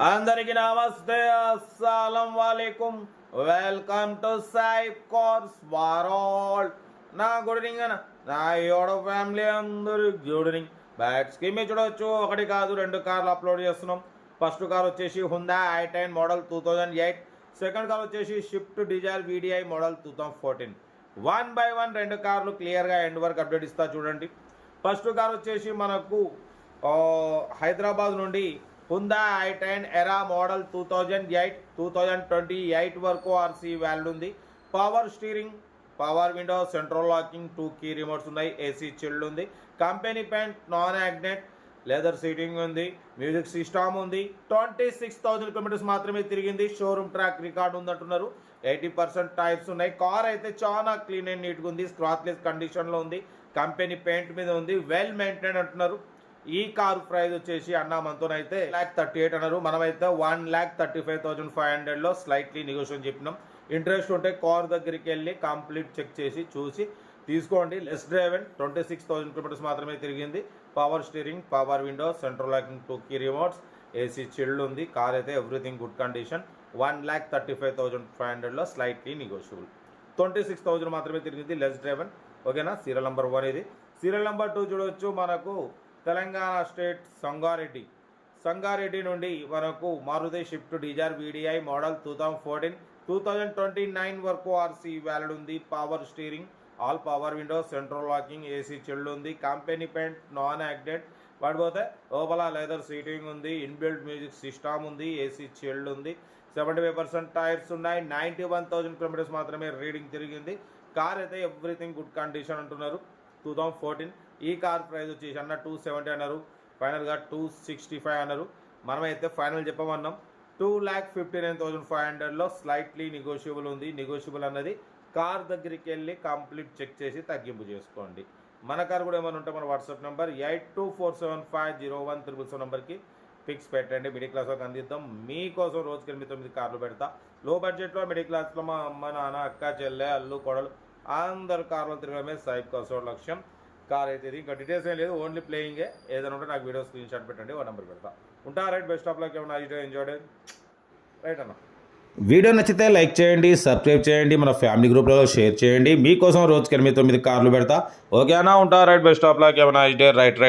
అందరికీ నమస్తే, అస్సలం వాలేకుం. Welcome to Saib cars world. నా గుడ్ ఈవినింగ్ అన్న, నా యోడ ఫ్యామిలీ అందరూ గుడ్ ఈవినింగ్. బ్యాట్స్కి మీరు చూడవచ్చు, ఒకటి కాదు రెండు కార్లు అప్లోడ్ చేస్తున్నాం. ఫస్ట్ కార్ వచ్చేసి Hyundai i10 model 2008. Second car వచ్చేసి Swift Dzire VDI model 2014. 1 by 1 రెండు కార్లు క్లియర్గా ఎండ్ వరకు అప్డేట్ ఇస్తా చూడండి. ఫస్ట్ కార్ వచ్చేసి మనకు హైదరాబాద్ నుండి హుందా i10 ఎరా మోడల్ 2008 2028 వరకు ఆర్సీ వాల్యూ ఉంది. Power steering, power window, central locking, 2 key remotes ఉన్నాయి. ఏసీ చిల్డ్ ఉంది. కంపెనీ పెయింట్, నాన్ యాగ్నెట్, లెదర్ సీటింగ్ ఉంది. మ్యూజిక్ సిస్టమ్ ఉంది. 26,000 కిలోమీటర్స్ మాత్రమే తిరిగింది. షోరూమ్ ట్రాక్ రికార్డ్ ఉందంటున్నారు. 80% టైర్స్ ఉన్నాయి. కార్ అయితే చాలా క్లీన్ అండ్ నీట్గా ఉంది. స్క్రాచ్లెస్ కండిషన్లో ఉంది. కంపెనీ పెయింట్ మీద ఉంది. వెల్ మెయింటైన్ అంటున్నారు. ఈ కారు ప్రైస్ వచ్చేసి అన్న మనతోనైతే 1,38,000 అన్నారు. మనమైతే 1,35,500లో స్లైట్లీ నెగోషియేషన్ చెప్పినాం. ఇంట్రెస్ట్ ఉంటే కార్ దగ్గరికి వెళ్ళి కంప్లీట్ చెక్ చేసి చూసి తీసుకోండి. లెస్ డ్రైవెన్, 26,000 కిలోమీటర్స్ మాత్రమే తిరిగింది. Power steering, power window, central locking, 2 key remotes, AC chilled ఉంది. కార్ అయితే ఎవ్రీథింగ్ గుడ్ కండిషన్. 1,35,500లో స్లైట్లీ నెగోషియబుల్. 26,000 మాత్రమే తిరిగింది. Less driven. ఓకేనా. సీరియల్ నెంబర్ 1 ఇది. సీరియల్ నెంబర్ 2 చూడవచ్చు. మనకు తెలంగాణ స్టేట్ సంగారెడ్డి నుండి మనకు Maruti Swift Dzire VDI model 2014 2029 వరకు ఆర్సీ వ్యాలిడ్ ఉంది. Power steering, all power window, central locking, AC chilled ఉంది. కంపెనీ పెయింట్, నాన్ యాక్డెడ్. పడిపోతే లోపల లెదర్ సీటింగ్ ఉంది. ఇన్బిల్ట్ మ్యూజిక్ సిస్టమ్ ఉంది. ఏసీ చిల్డ్ ఉంది. 75% టైర్స్ ఉన్నాయి. 91,000 కిలోమీటర్స్ మాత్రమే రీడింగ్ తిరిగింది. కార్ అయితే ఎవ్రీథింగ్ గుడ్ కండిషన్ అంటున్నారు. 2014. ఈ కార్ ప్రైస్ వచ్చేసి అన్న 270 అన్నారు. ఫైనల్గా 265 అన్నారు. మనమైతే ఫైనల్ చెప్పమన్నాం. 2,59,500లో స్లైట్లీ నెగోషియబుల్ ఉంది. నెగోషియబుల్ అన్నది కార్ దగ్గరికి వెళ్ళి కంప్లీట్ చెక్ చేసి తగ్గింపు చేసుకోండి. మన కార్ కూడా ఏమైనా ఉంటే మన వాట్సాప్ నెంబర్ 8247501377 నెంబర్కి ఫిక్స్ పెట్టండి. మిడిల్ క్లాస్ వాళ్ళకి అందిద్దాం. మీకోసం రోజుకి 8-9 కార్లు పెడతా. లో బడ్జెట్లో మిడిల్ క్లాస్లో మా అమ్మ, నాన్న, అక్క, చెల్లె, అల్లు, కొడలు అందరు కార్లు తిరగడమే సాయిబ్ కార్స్ లక్ష్యం. కార్ అయితే ఇంకా డీటెయిల్స్ ఏం లేదు, ఓన్లీ ప్లేయింగే. ఏదైనా ఉంటే నాకు వీడియో స్క్రీన్ షాట్ పెట్టండి, ఓ నెంబర్ పెడతా. ఉంటా. రైట్. Best of luck. ఏమన్నా ఎంజాయ్ రైట్ అన్న. వీడియో నచ్చితే లైక్ చేయండి, సబ్స్క్రైబ్ చేయండి, మన ఫ్యామిలీ గ్రూప్లో షేర్ చేయండి. మీకోసం రోజుకి 8-9 కార్లు పెడతా. ఓకే అన్న. ఉంటా. రైట్. Best of luck. ఏమన్నా రైట్.